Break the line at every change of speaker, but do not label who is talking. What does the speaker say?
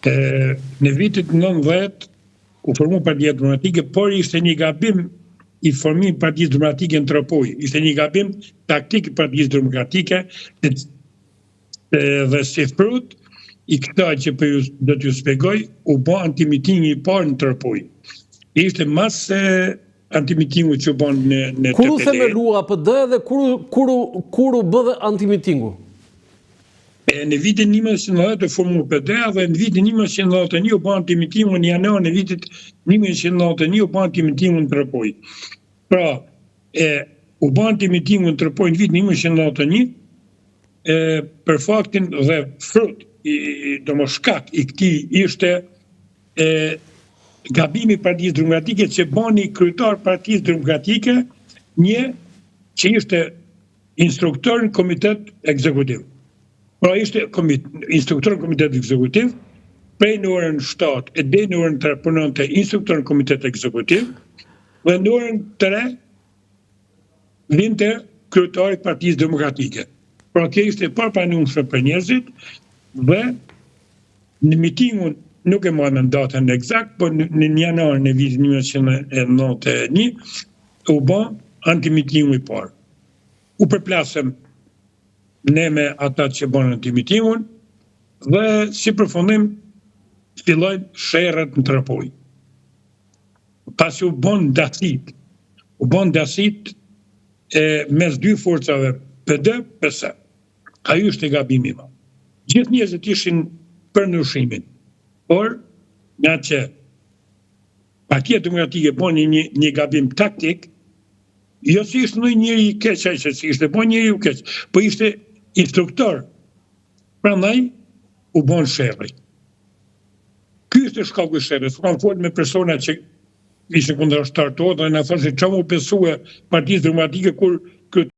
Në vitit 90 u formu Partia Demokratike, por ishte një gabim i formim Partisë Demokratike në Tropoj. Ishte një gabim taktik i Partisë Demokratike dhe si frut i këta që do t'ju shpjegoj, u bë antimitingi i parë në Tropoj. Ishte mas antimitingu që u bën në
Kur u themelua APD dhe kur u bë dhe antimitingu?
Në vitin 1990 u formu PD-a dhe në vitin 1991 u bë antimitingu në janar në vitit 1991 u bë antimitingu në Tropoj. Pra, u bë antimitingu në Tropoj në vitin 1991 për faktin dhe frut, shkak i këtij ishte gabimi Partisë Demokratike që bani kryetar Partisë Demokratike një që ishte instruktor në komitet ekzekutiv. Pra ishte instruktor në komitet ekzekutiv, prej në orën 7 e deri në orën 3 punonte instruktor në komitet ekzekutiv, dhe në orën 3 vinte kryetari Partisë Demokratike. Pra kjo ishte parapranishme për njerëzit dhe në mitingun nuk e marrë në datën eksakt, por në janar në vitin 1991 u bë antimitingu i parë. U përplasëm ne me ata që bënë antimitingun dhe si përfundim fillojnë sherrët në Tropoj. Pasi u bën dasit mes dy forcave PD, PS. Ajo është gabimi më. Gjithë njerëzit ishin për ndryshimin. Por, nga që Partia Demokratike bën një gabim taktik, jo si ishte ndonjë njeri i keq, si ishte bën njeri i keq, po ishte instruktor. Prandaj u bën sherrri. Ky është shkaku i sherrrit. Kam folur me persona që ishin kundërshtar to dhe na thonë se çfarë u besua Partisë Demokratike kur